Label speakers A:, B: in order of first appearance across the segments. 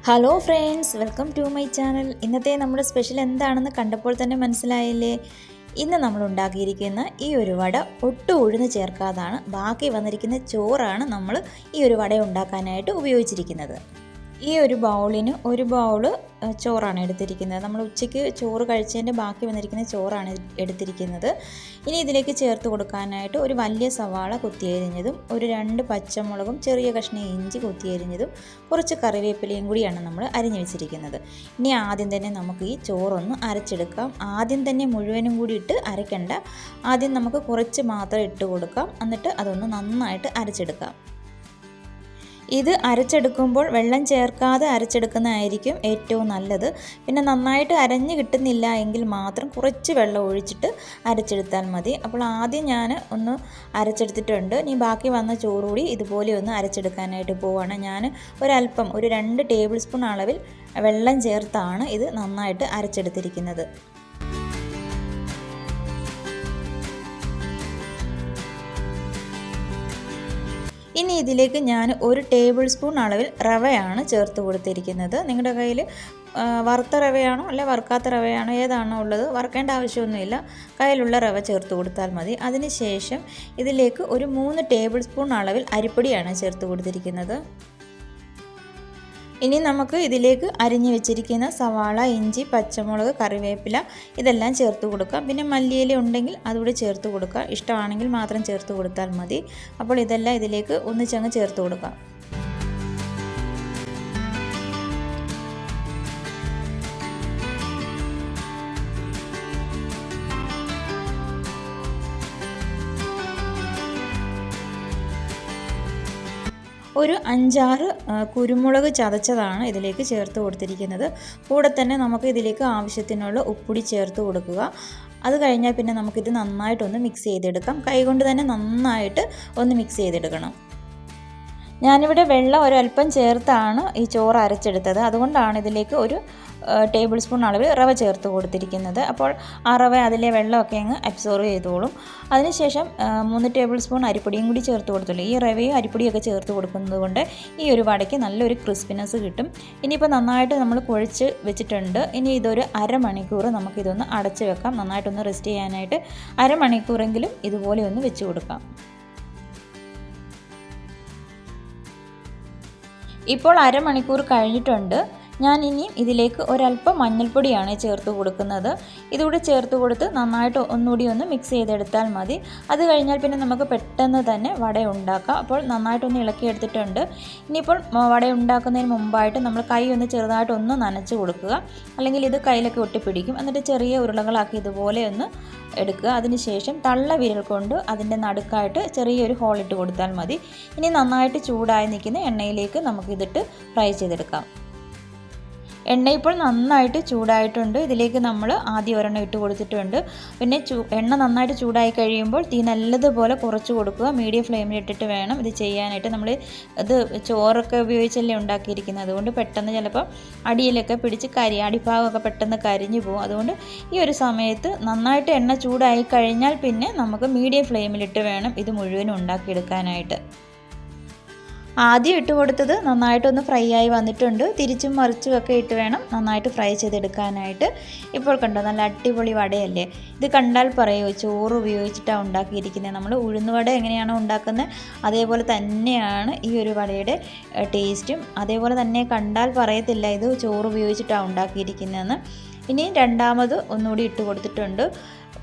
A: Hello friends, welcome to my channel. ഇന്നത്തെ നമ്മുടെ special എന്താണെന്ന് കണ്ടപ്പോൾ തന്നെ മനസ്സിലായില്ലേ? ഇന്ന് നമ്മൾ ഉണ്ടാക്കിയിരിക്കുന്ന ഈ ഒരു വട ഒട്ടും ഉഴുന്ന് ചേർക്കാതാണ്. ബാക്കി വന്നിരിക്കുന്ന ചോറാണ് നമ്മൾ ഈ ഒരു വട ഉണ്ടാക്കാനായിട്ട് ഉപയോഗിച്ചിരിക്കുന്നത്. ഈ ഒരു ബൗളിന് ഒരു ബൗള് ചോറാണ് എടുത്തിരിക്കുന്നത്. നമ്മൾ ഉച്ചയ്ക്ക് ചോറ് കഴിച്ചതിൻ്റെ ബാക്കി വന്നിരിക്കുന്ന ചോറാണ് എടുത്തിരിക്കുന്നത്. ഇനി ഇതിലേക്ക് ചേർത്ത് കൊടുക്കാനായിട്ട് ഒരു വലിയ സവാള കുത്തിയരിഞ്ഞതും, ഒരു 2 പച്ചമുളകും, ചെറിയ കഷ്ണം ഇഞ്ചി കുത്തിയരിഞ്ഞതും, കുറച്ച് കറിവേപ്പിലയും കൂടിയാണ് നമ്മൾ അരിഞ്ഞു വെച്ചിരിക്കുന്നത്. ഇനി ആദ്യം തന്നെ നമുക്ക് ഈ ചോറൊന്ന് അരച്ചെടുക്കാം. ആദ്യം തന്നെ മുഴുവനും കൂടി ഇട്ട് അരയ്ക്കണ്ട. ആദ്യം നമുക്ക് കുറച്ച് മാത്രം ഇട്ട് കൊടുക്കാം. എന്നിട്ട് അതൊന്ന് നന്നായിട്ട് അരച്ചെടുക്കാം. ഇത് അരച്ചെടുക്കുമ്പോൾ വെള്ളം ചേർക്കാതെ അരച്ചെടുക്കുന്നതായിരിക്കും ഏറ്റവും നല്ലത്. പിന്നെ നന്നായിട്ട് അരഞ്ഞ് കിട്ടുന്നില്ല എങ്കിൽ മാത്രം കുറച്ച് വെള്ളം ഒഴിച്ചിട്ട് അരച്ചെടുത്താൽ മതി. അപ്പോൾ ആദ്യം ഞാൻ ഒന്ന് അരച്ചെടുത്തിട്ടുണ്ട്. ഇനി ബാക്കി വന്ന ചോറുകൂടി ഇതുപോലെ ഒന്ന് അരച്ചെടുക്കാനായിട്ട് പോവുകയാണ്. ഞാൻ ഒരല്പം ഒരു 2 ടേബിൾ സ്പൂൺ അളവിൽ വെള്ളം ചേർത്താണ് ഇത് നന്നായിട്ട് അരച്ചെടുത്തിരിക്കുന്നത്. ഇനി ഇതിലേക്ക് ഞാൻ ഒരു ടേബിൾ സ്പൂൺ അളവിൽ റവയാണ് ചേർത്ത് കൊടുത്തിരിക്കുന്നത്. നിങ്ങളുടെ കയ്യിൽ വറുത്ത റവയാണോ അല്ലെ വറുക്കാത്ത റവയാണോ ഏതാണോ ഉള്ളത്, വറുക്കേണ്ട ആവശ്യമൊന്നുമില്ല. കയ്യിലുള്ള റവ ചേർത്ത് കൊടുത്താൽ മതി. അതിനുശേഷം ഇതിലേക്ക് ഒരു 3 ടേബിൾ സ്പൂൺ അളവിൽ അരിപ്പൊടിയാണ് ചേർത്ത് കൊടുത്തിരിക്കുന്നത്. ഇനി നമുക്ക് ഇതിലേക്ക് അരിഞ്ഞു വെച്ചിരിക്കുന്ന സവാള, ഇഞ്ചി, പച്ചമുളക്, കറിവേപ്പില ഇതെല്ലാം ചേർത്ത് കൊടുക്കാം. പിന്നെ മല്ലിയില ഉണ്ടെങ്കിൽ അതുകൂടി ചേർത്ത് കൊടുക്കാം. ഇഷ്ടമാണെങ്കിൽ മാത്രം ചേർത്ത് കൊടുത്താൽ മതി. അപ്പോൾ ഇതെല്ലാം ഇതിലേക്ക് ഒന്നിച്ചങ്ങ് ചേർത്ത് കൊടുക്കാം. ഒരു 5-6 കുരുമുളക് ചതച്ചതാണ് ഇതിലേക്ക് ചേർത്ത് കൊടുത്തിരിക്കുന്നത്. കൂടെ തന്നെ നമുക്ക് ഇതിലേക്ക് ആവശ്യത്തിനുള്ള ഉപ്പുപൊടി ചേർത്ത് കൊടുക്കുക. അത് കഴിഞ്ഞാൽ പിന്നെ നമുക്കിത് നന്നായിട്ടൊന്ന് മിക്സ് ചെയ്തെടുക്കാം. കൈകൊണ്ട് തന്നെ നന്നായിട്ട് ഒന്ന് മിക്സ് ചെയ്തെടുക്കണം. ഞാനിവിടെ വെള്ളം ഒരല്പം ചേർത്താണ് ഈ ചോറ് അരച്ചെടുത്തത്. അതുകൊണ്ടാണ് ഇതിലേക്ക് ഒരു ടേബിൾ സ്പൂൺ അളവിൽ റവ ചേർത്ത് കൊടുത്തിരിക്കുന്നത്. അപ്പോൾ ആ റവ അതിലെ വെള്ളമൊക്കെ അങ്ങ് അബ്സോർവ് ചെയ്തോളും. അതിനുശേഷം 3 ടേബിൾ സ്പൂൺ അരിപ്പൊടിയും കൂടി ചേർത്ത് കൊടുത്തുള്ളൂ. ഈ റവയും അരിപ്പൊടിയൊക്കെ ചേർത്ത് കൊടുക്കുന്നത് കൊണ്ട് ഈ ഒരു വടയ്ക്ക് നല്ലൊരു ക്രിസ്പിനെസ് കിട്ടും. ഇനിയിപ്പോൾ നന്നായിട്ട് നമ്മൾ കുഴച്ച് വെച്ചിട്ടുണ്ട്. ഇനി ഇതൊരു അരമണിക്കൂർ നമുക്കിതൊന്ന് അടച്ച് വെക്കാം. നന്നായിട്ടൊന്ന് റെസ്റ്റ് ചെയ്യാനായിട്ട് അരമണിക്കൂറെങ്കിലും ഇതുപോലെ ഒന്ന് വെച്ച് കൊടുക്കാം. ഇപ്പോൾ അരമണിക്കൂർ കഴിഞ്ഞിട്ടുണ്ട്. ഞാൻ ഇനി ഇതിലേക്ക് ഒരല്പം മഞ്ഞൾപ്പൊടിയാണ് ചേർത്ത് കൊടുക്കുന്നത്. ഇതുകൂടി ചേർത്ത് കൊടുത്ത് നന്നായിട്ട് ഒന്നുകൂടി ഒന്ന് മിക്സ് ചെയ്തെടുത്താൽ മതി. അത് കഴിഞ്ഞാൽ പിന്നെ നമുക്ക് പെട്ടെന്ന് തന്നെ വട ഉണ്ടാക്കാം. അപ്പോൾ നന്നായിട്ടൊന്ന് ഇളക്കിയെടുത്തിട്ടുണ്ട്. ഇനിയിപ്പോൾ വട ഉണ്ടാക്കുന്നതിന് മുമ്പായിട്ട് നമ്മൾ കൈ ഒന്ന് ചെറുതായിട്ടൊന്ന് നനച്ച് കൊടുക്കുക. അല്ലെങ്കിൽ ഇത് കയ്യിലൊക്കെ ഒട്ടിപ്പിടിക്കും. എന്നിട്ട് ചെറിയ ഉരുളകളാക്കി ഇതുപോലെ ഒന്ന് എടുക്കുക. അതിനുശേഷം തള്ള വിരൽ കൊണ്ട് അതിൻ്റെ നടുക്കായിട്ട് ചെറിയൊരു ഹോളിട്ട് കൊടുത്താൽ മതി. ഇനി നന്നായിട്ട് ചൂടായി നിൽക്കുന്ന എണ്ണയിലേക്ക് നമുക്കിതിട്ട് ഫ്രൈ ചെയ്തെടുക്കാം. എണ്ണ ഇപ്പോൾ നന്നായിട്ട് ചൂടായിട്ടുണ്ട്. ഇതിലേക്ക് നമ്മൾ ആദ്യം ഒരെണ്ണം ഇട്ട് കൊടുത്തിട്ടുണ്ട്. പിന്നെ എണ്ണ നന്നായിട്ട് ചൂടായി കഴിയുമ്പോൾ തീ നല്ലതുപോലെ കുറച്ച് കൊടുക്കുക. മീഡിയം ഫ്ലെയിമിൽ ഇട്ടിട്ട് വേണം ഇത് ചെയ്യാനായിട്ട്. നമ്മൾ ഇത് ചോറൊക്കെ ഉപയോഗിച്ചല്ലേ ഉണ്ടാക്കിയിരിക്കുന്നത്. അതുകൊണ്ട് പെട്ടെന്ന് ചിലപ്പോൾ അടിയിലൊക്കെ പിടിച്ച് അടിഭാഗമൊക്കെ പെട്ടെന്ന് കരിഞ്ഞു പോകും. അതുകൊണ്ട് ഈ ഒരു സമയത്ത് നന്നായിട്ട് എണ്ണ ചൂടായി കഴിഞ്ഞാൽ പിന്നെ നമുക്ക് മീഡിയം ഫ്ലെയിമിലിട്ട് വേണം ഇത് മുഴുവനും ഉണ്ടാക്കിയെടുക്കാനായിട്ട്. ആദ്യം ഇട്ട് കൊടുത്തത് നന്നായിട്ടൊന്ന് ഫ്രൈ ആയി വന്നിട്ടുണ്ട്. തിരിച്ചും മറിച്ചും ഒക്കെ ഇട്ട് വേണം നന്നായിട്ട് ഫ്രൈ ചെയ്തെടുക്കാനായിട്ട്. ഇപ്പോൾ കണ്ടോ, നല്ല അടിപൊളി വടയല്ലേ? ഇത് കണ്ടാൽ പറയുമോ ചോറ് ഉപയോഗിച്ചിട്ടാണ് ഉണ്ടാക്കിയിരിക്കുന്നത്. നമ്മൾ ഉഴുന്നുവട എങ്ങനെയാണോ ഉണ്ടാക്കുന്നത് അതേപോലെ തന്നെയാണ് ഈ ഒരു വടയുടെ ടേസ്റ്റും. അതേപോലെ തന്നെ കണ്ടാൽ പറയത്തില്ല ഇത് ചോറ് ഉപയോഗിച്ചിട്ടാണ് ഉണ്ടാക്കിയിരിക്കുന്നതെന്ന്. ഇനി രണ്ടാമത് ഒന്നുകൂടി ഇട്ട് കൊടുത്തിട്ടുണ്ട്.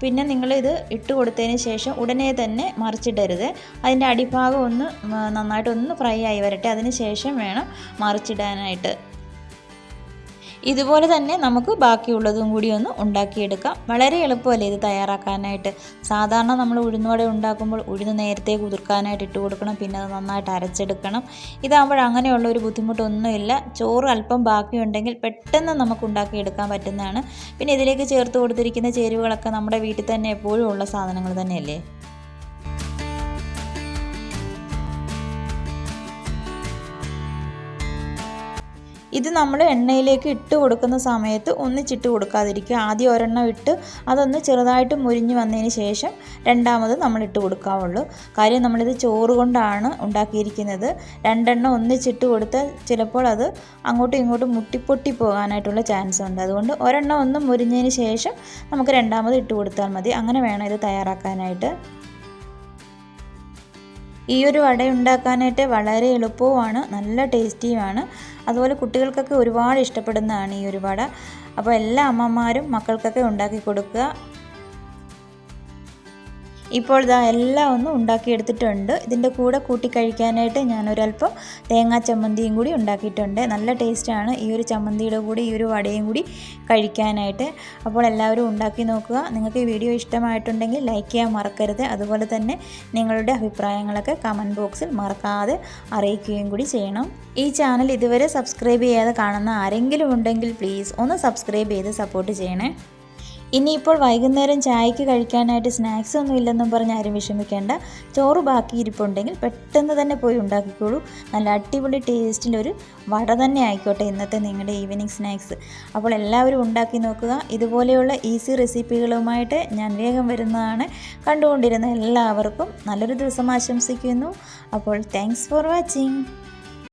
A: പിന്നെ നിങ്ങളിത് ഇട്ട് കൊടുത്തതിന് ശേഷം ഉടനെ തന്നെ മറിച്ചിടരുത്. അതിൻ്റെ അടിഭാഗം ഒന്ന് നന്നായിട്ടൊന്ന് ഫ്രൈ ആയി വരട്ടെ. അതിന് ശേഷം വേണം മറിച്ചിടാനായിട്ട്. ഇതുപോലെ തന്നെ നമുക്ക് ബാക്കിയുള്ളതും കൂടി ഒന്ന് ഉണ്ടാക്കിയെടുക്കാം. വളരെ എളുപ്പമല്ലേ ഇത് തയ്യാറാക്കാനായിട്ട്. സാധാരണ നമ്മൾ ഉഴുന്നുവട ഉണ്ടാക്കുമ്പോൾ ഉഴുന്ന് നേരത്തെ കുതിർക്കാനായിട്ട് ഇട്ട് കൊടുക്കണം. പിന്നെ അത് നന്നായിട്ട് അരച്ചെടുക്കണം. ഇതാകുമ്പോൾ അങ്ങനെയുള്ള ഒരു ബുദ്ധിമുട്ടൊന്നുമില്ല. ചോറ് അല്പം ബാക്കിയുണ്ടെങ്കിൽ പെട്ടെന്ന് നമുക്ക് ഉണ്ടാക്കിയെടുക്കാൻ പറ്റുന്നതാണ്. പിന്നെ ഇതിലേക്ക് ചേർത്ത് കൊടുത്തിരിക്കുന്ന ചേരുവകളൊക്കെ നമ്മുടെ വീട്ടിൽ തന്നെ എപ്പോഴും ഉള്ള സാധനങ്ങൾ തന്നെയല്ലേ. ഇത് നമ്മൾ എണ്ണയിലേക്ക് ഇട്ട് കൊടുക്കുന്ന സമയത്ത് ഒന്നിച്ചിട്ട് കൊടുക്കാതിരിക്കുക. ആദ്യം ഒരെണ്ണം ഇട്ട് അതൊന്ന് ചെറുതായിട്ട് മുരിഞ്ഞ് വന്നതിന് ശേഷം രണ്ടാമത് നമ്മൾ ഇട്ട് കൊടുക്കാവുള്ളൂ. കാര്യം നമ്മളിത് ചോറ് കൊണ്ടാണ് ഉണ്ടാക്കിയിരിക്കുന്നത്. രണ്ടെണ്ണം ഒന്നിച്ചിട്ട് കൊടുത്താൽ ചിലപ്പോൾ അത് അങ്ങോട്ടും ഇങ്ങോട്ടും മുട്ടിപ്പൊട്ടി പോകാനായിട്ടുള്ള ചാൻസ് ഉണ്ട്. അതുകൊണ്ട് ഒരെണ്ണം ഒന്ന് മുരിഞ്ഞതിന് ശേഷം നമുക്ക് രണ്ടാമത് ഇട്ട് കൊടുത്താൽ മതി. അങ്ങനെ വേണം ഇത് തയ്യാറാക്കാനായിട്ട്. ഈ ഒരു വട ഉണ്ടാക്കാനായിട്ട് വളരെ എളുപ്പവുമാണ്, നല്ല ടേസ്റ്റിയുമാണ്. അതുപോലെ കുട്ടികൾക്കൊക്കെ ഒരുപാട് ഇഷ്ടപ്പെടുന്നതാണ് ഈ ഒരു വട. അപ്പോൾ എല്ലാ അമ്മമാരും മക്കൾക്കൊക്കെ ഉണ്ടാക്കി കൊടുക്കുക. ഇപ്പോൾ ഇതാ എല്ലാം ഒന്ന് ഉണ്ടാക്കിയെടുത്തിട്ടുണ്ട്. ഇതിൻ്റെ കൂടെ കൂട്ടി കഴിക്കാനായിട്ട് ഞാനൊരല്പം തേങ്ങാ ചമ്മന്തിയും കൂടി ഉണ്ടാക്കിയിട്ടുണ്ട്. നല്ല ടേസ്റ്റാണ് ഈ ഒരു ചമ്മന്തിയുടെ കൂടി ഈ ഒരു വടയും കൂടി കഴിക്കാനായിട്ട്. അപ്പോൾ എല്ലാവരും ഉണ്ടാക്കി നോക്കുക. നിങ്ങൾക്ക് ഈ വീഡിയോ ഇഷ്ടമായിട്ടുണ്ടെങ്കിൽ ലൈക്ക് ചെയ്യാൻ മറക്കരുത്. അതുപോലെ തന്നെ നിങ്ങളുടെ അഭിപ്രായങ്ങളൊക്കെ കമൻറ്റ് ബോക്സിൽ മറക്കാതെ അറിയിക്കുകയും കൂടി ചെയ്യണം. ഈ ചാനൽ ഇതുവരെ സബ്സ്ക്രൈബ് ചെയ്യാതെ കാണുന്ന ആരെങ്കിലും ഉണ്ടെങ്കിൽ പ്ലീസ് ഒന്ന് സബ്സ്ക്രൈബ് ചെയ്ത് സപ്പോർട്ട് ചെയ്യണേ. ഇനിയിപ്പോൾ വൈകുന്നേരം ചായക്ക് കഴിക്കാനായിട്ട് സ്നാക്സ് ഒന്നും ഇല്ലെന്നും പറഞ്ഞ് ആരും വിഷമിക്കേണ്ട. ചോറ് ബാക്കി ഇരിപ്പുണ്ടെങ്കിൽ പെട്ടെന്ന് തന്നെ പോയി ഉണ്ടാക്കിക്കോളൂ. നല്ല അടിപൊളി ടേസ്റ്റിലൊരു വട തന്നെ ആയിക്കോട്ടെ ഇന്നത്തെ നിങ്ങളുടെ ഈവനിങ് സ്നാക്സ്. അപ്പോൾ എല്ലാവരും ഉണ്ടാക്കി നോക്കുക. ഇതുപോലെയുള്ള ഈസി റെസിപ്പികളുമായിട്ട് ഞാൻ വേഗം വരുന്നതാണ്. കണ്ടുകൊണ്ടിരുന്ന എല്ലാവർക്കും നല്ലൊരു ദിവസം ആശംസിക്കുന്നു. അപ്പോൾ താങ്ക്സ് ഫോർ വാച്ചിങ്.